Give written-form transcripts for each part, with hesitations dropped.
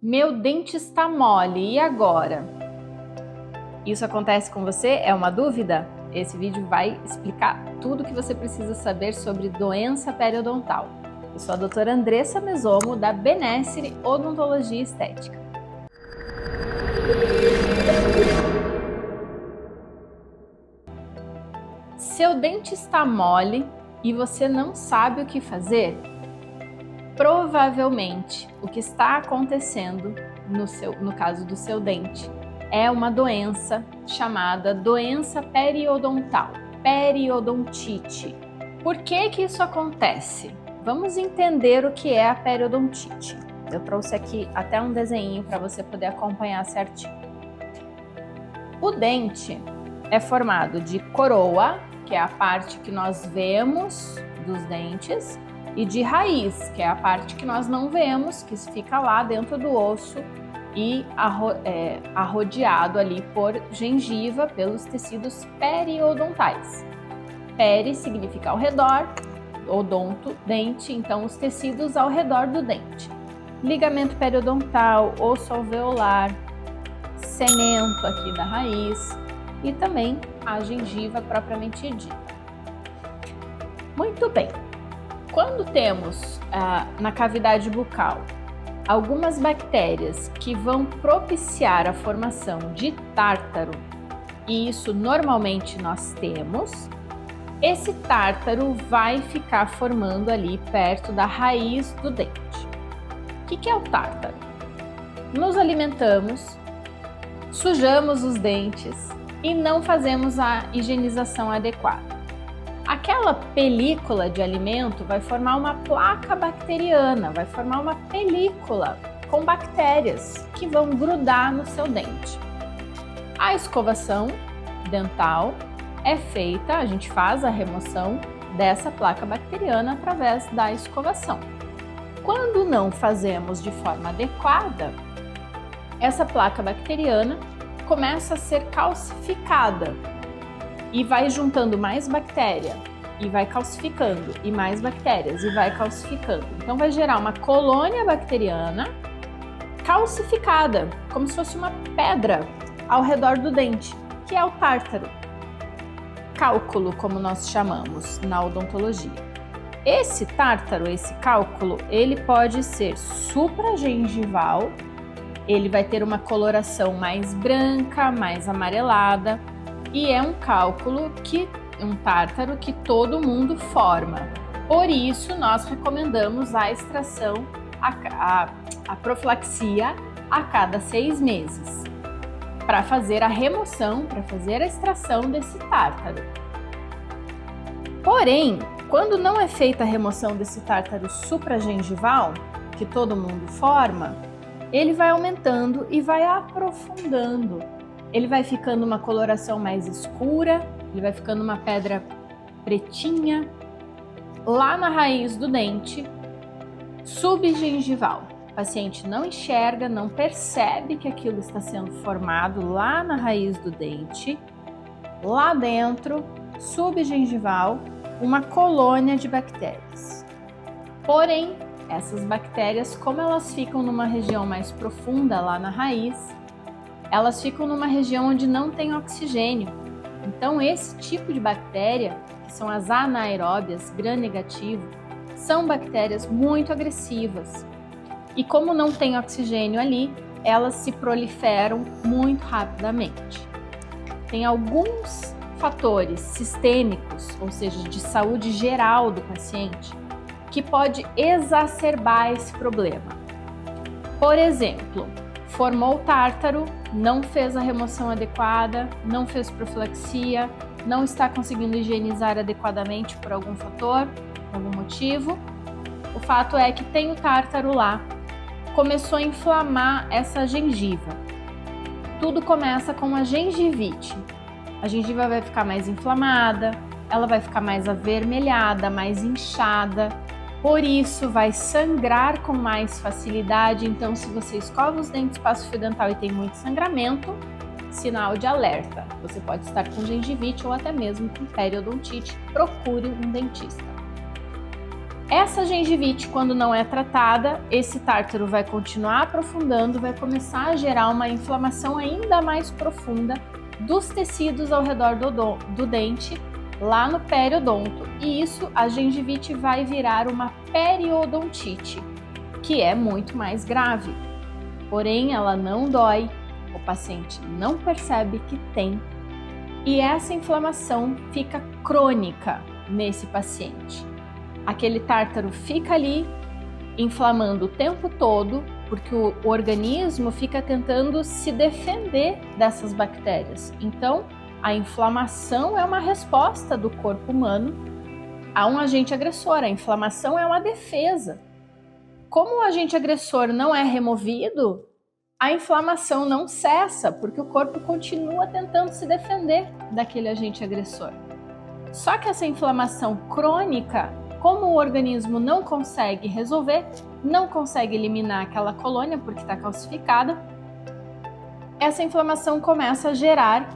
Meu dente está mole, e agora? Isso acontece com você? É uma dúvida? Esse vídeo vai explicar tudo o que você precisa saber sobre doença periodontal. Eu sou a doutora Andressa Mesomo, da Benessere Odontologia Estética. Seu dente está mole e você não sabe o que fazer? Provavelmente, o que está acontecendo no caso do seu dente é uma doença chamada doença periodontal, periodontite. Por que isso acontece? Vamos entender o que é a periodontite. Eu trouxe aqui até um desenho para você poder acompanhar certinho. O dente é formado de coroa, que é a parte que nós vemos dos dentes, e de raiz, que é a parte que nós não vemos, que fica lá dentro do osso e arrodeado ali por gengiva, pelos tecidos periodontais. Peri significa ao redor, odonto, dente, então os tecidos ao redor do dente. Ligamento periodontal, osso alveolar, cemento aqui da raiz e também a gengiva propriamente dita. Muito bem. Quando temos na cavidade bucal algumas bactérias que vão propiciar a formação de tártaro, e isso normalmente nós temos, esse tártaro vai ficar formando ali perto da raiz do dente. O que é o tártaro? Nos alimentamos, sujamos os dentes e não fazemos a higienização adequada. Aquela película de alimento vai formar uma placa bacteriana, vai formar uma película com bactérias que vão grudar no seu dente. A escovação dental é feita, a gente faz a remoção dessa placa bacteriana através da escovação. Quando não fazemos de forma adequada, essa placa bacteriana começa a ser calcificada e vai juntando mais bactéria e vai calcificando, e mais bactérias e vai calcificando. Então vai gerar uma colônia bacteriana calcificada, como se fosse uma pedra ao redor do dente, que é o tártaro. Cálculo, como nós chamamos na odontologia. Esse tártaro, esse cálculo, ele pode ser supragengival, ele vai ter uma coloração mais branca, mais amarelada, e é um tártaro que todo mundo forma. Por isso, nós recomendamos a extração, a profilaxia a cada 6 meses, para fazer a remoção, para fazer a extração desse tártaro. Porém, quando não é feita a remoção desse tártaro supragengival, que todo mundo forma, ele vai aumentando e vai aprofundando. Ele vai ficando uma coloração mais escura, ele vai ficando uma pedra pretinha, lá na raiz do dente, subgengival. O paciente não enxerga, não percebe que aquilo está sendo formado lá na raiz do dente, lá dentro, subgengival, uma colônia de bactérias. Porém, essas bactérias, como elas ficam numa região mais profunda lá na raiz, elas ficam numa região onde não tem oxigênio. Então, esse tipo de bactéria, que são as anaeróbias, gram-negativo, são bactérias muito agressivas. E como não tem oxigênio ali, elas se proliferam muito rapidamente. Tem alguns fatores sistêmicos, ou seja, de saúde geral do paciente, que pode exacerbar esse problema. Por exemplo, formou o tártaro, não fez a remoção adequada, não fez profilaxia, não está conseguindo higienizar adequadamente por algum fator, algum motivo. O fato é que tem o tártaro lá, começou a inflamar essa gengiva. Tudo começa com a gengivite. A gengiva vai ficar mais inflamada, ela vai ficar mais avermelhada, mais inchada. Por isso, vai sangrar com mais facilidade. Então, se você escova os dentes, passa o fio dental e tem muito sangramento, sinal de alerta. Você pode estar com gengivite ou até mesmo com periodontite. Procure um dentista. Essa gengivite, quando não é tratada, esse tártaro vai continuar aprofundando, vai começar a gerar uma inflamação ainda mais profunda dos tecidos ao redor do dente, lá no periodonto. E isso, a gengivite vai virar uma periodontite, que é muito mais grave. Porém, ela não dói, o paciente não percebe que tem, e essa inflamação fica crônica nesse paciente. Aquele tártaro fica ali inflamando o tempo todo, porque o organismo fica tentando se defender dessas bactérias. Então, a inflamação é uma resposta do corpo humano a um agente agressor. A inflamação é uma defesa. Como o agente agressor não é removido, a inflamação não cessa, porque o corpo continua tentando se defender daquele agente agressor. Só que essa inflamação crônica, como o organismo não consegue resolver, não consegue eliminar aquela colônia porque está calcificada, essa inflamação começa a gerar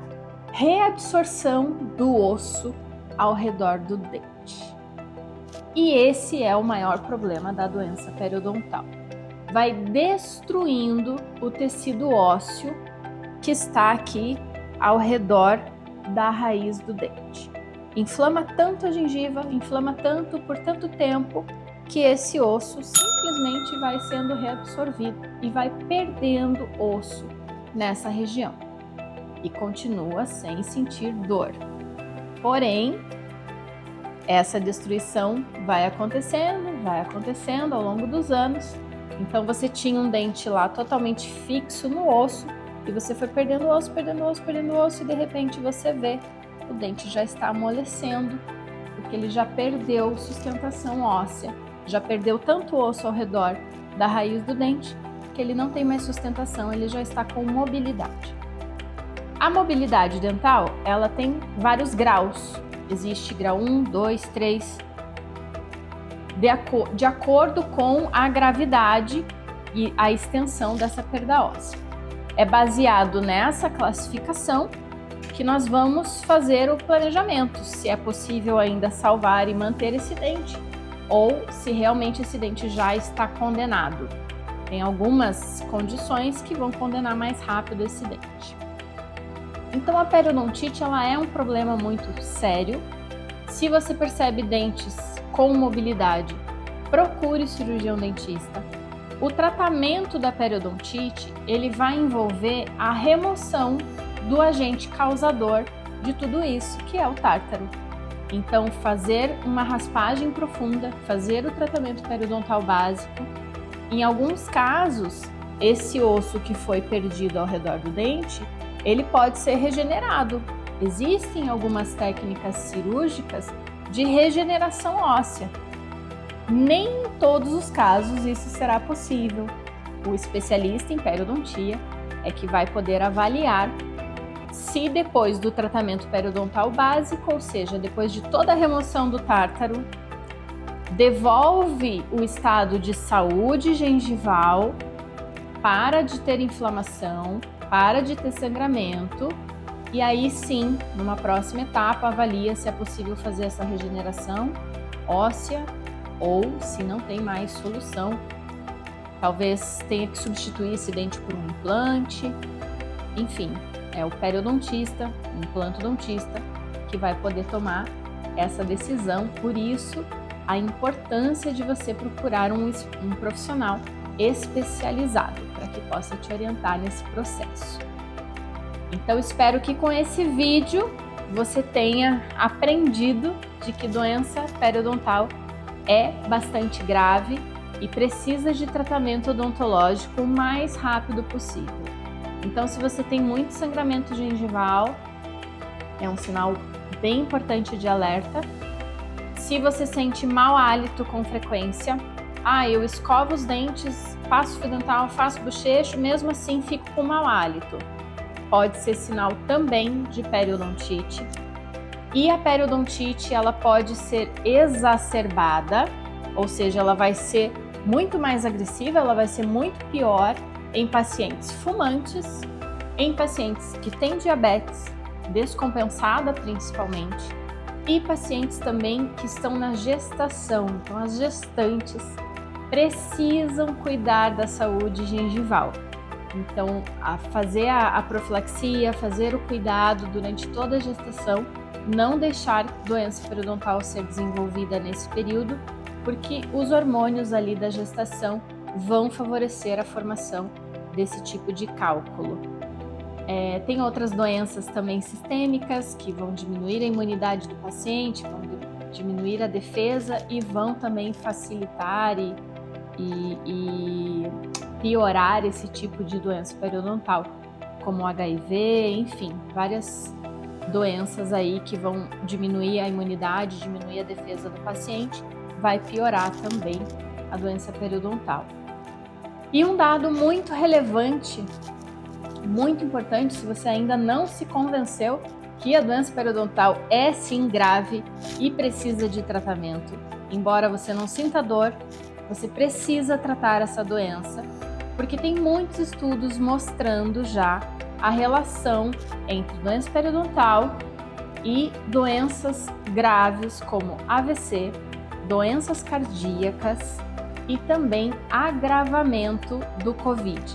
reabsorção do osso ao redor do dente. E esse é o maior problema da doença periodontal. Vai destruindo o tecido ósseo que está aqui ao redor da raiz do dente. Inflama tanto a gengiva, inflama tanto por tanto tempo, que esse osso simplesmente vai sendo reabsorvido e vai perdendo osso nessa região. E continua sem sentir dor. Porém, essa destruição vai acontecendo ao longo dos anos. Então você tinha um dente lá totalmente fixo no osso e você foi perdendo osso, e de repente você vê o dente já está amolecendo, porque ele já perdeu sustentação óssea, já perdeu tanto osso ao redor da raiz do dente que ele não tem mais sustentação, ele já está com mobilidade. A mobilidade dental, ela tem vários graus. Existe grau 1, 2, 3, de acordo com a gravidade e a extensão dessa perda óssea. É baseado nessa classificação que nós vamos fazer o planejamento, se é possível ainda salvar e manter esse dente, ou se realmente esse dente já está condenado. Tem algumas condições que vão condenar mais rápido esse dente. Então a periodontite, ela é um problema muito sério. Se você percebe dentes com mobilidade, procure cirurgião dentista. O tratamento da periodontite, ele vai envolver a remoção do agente causador de tudo isso, que é o tártaro. Então, fazer uma raspagem profunda, fazer o tratamento periodontal básico. Em alguns casos, esse osso que foi perdido ao redor do dente, ele pode ser regenerado. Existem algumas técnicas cirúrgicas de regeneração óssea. Nem em todos os casos isso será possível. O especialista em periodontia é que vai poder avaliar se depois do tratamento periodontal básico, ou seja, depois de toda a remoção do tártaro, devolve o estado de saúde gengival, para de ter inflamação, para de ter sangramento, e aí sim, numa próxima etapa, avalia se é possível fazer essa regeneração óssea ou se não tem mais solução. Talvez tenha que substituir esse dente por um implante. Enfim, é o periodontista, o implantodontista, que vai poder tomar essa decisão. Por isso, a importância de você procurar um profissional especializado para que possa te orientar nesse processo. Então, espero que com esse vídeo você tenha aprendido de que doença periodontal é bastante grave e precisa de tratamento odontológico o mais rápido possível. Então, se você tem muito sangramento gengival, é um sinal bem importante de alerta. Se você sente mau hálito com frequência, eu escovo os dentes, faço fio dental, faço bochecho, mesmo assim fico com mau hálito. Pode ser sinal também de periodontite. E a periodontite, ela pode ser exacerbada, ou seja, ela vai ser muito mais agressiva, ela vai ser muito pior em pacientes fumantes, em pacientes que têm diabetes descompensada principalmente, e pacientes também que estão na gestação. Então, as gestantes precisam cuidar da saúde gengival. Então, fazer a profilaxia, fazer o cuidado durante toda a gestação, não deixar doença periodontal ser desenvolvida nesse período, porque os hormônios ali da gestação vão favorecer a formação desse tipo de cálculo. Tem outras doenças também sistêmicas que vão diminuir a imunidade do paciente, vão diminuir a defesa e vão também facilitar e piorar esse tipo de doença periodontal, como HIV, enfim, várias doenças aí que vão diminuir a imunidade, diminuir a defesa do paciente, vai piorar também a doença periodontal. E um dado muito relevante, muito importante, se você ainda não se convenceu que a doença periodontal é sim grave e precisa de tratamento, embora você não sinta dor, você precisa tratar essa doença, porque tem muitos estudos mostrando já a relação entre doença periodontal e doenças graves como AVC, doenças cardíacas e também agravamento do Covid.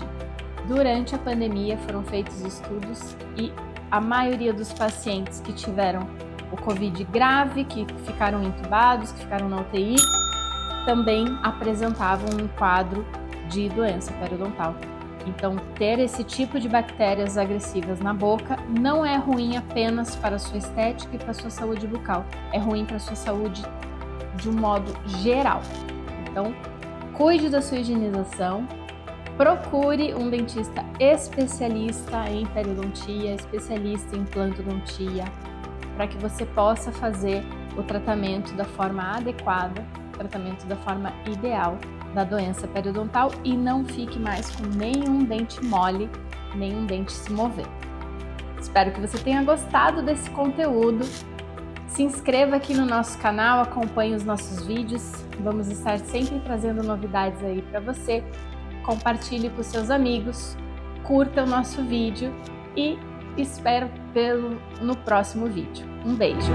Durante a pandemia foram feitos estudos e a maioria dos pacientes que tiveram o Covid grave, que ficaram intubados, que ficaram na UTI, também apresentavam um quadro de doença periodontal. Então, ter esse tipo de bactérias agressivas na boca não é ruim apenas para a sua estética e para a sua saúde bucal, é ruim para a sua saúde de um modo geral. Então, cuide da sua higienização, procure um dentista especialista em periodontia, especialista em implantodontia, para que você possa fazer o tratamento da forma adequada, o tratamento da forma ideal da doença periodontal e não fique mais com nenhum dente mole, nenhum dente se mover. Espero que você tenha gostado desse conteúdo. Se inscreva aqui no nosso canal, acompanhe os nossos vídeos. Vamos estar sempre trazendo novidades aí para você. Compartilhe com seus amigos, curta o nosso vídeo e espero vê-lo no próximo vídeo. Um beijo!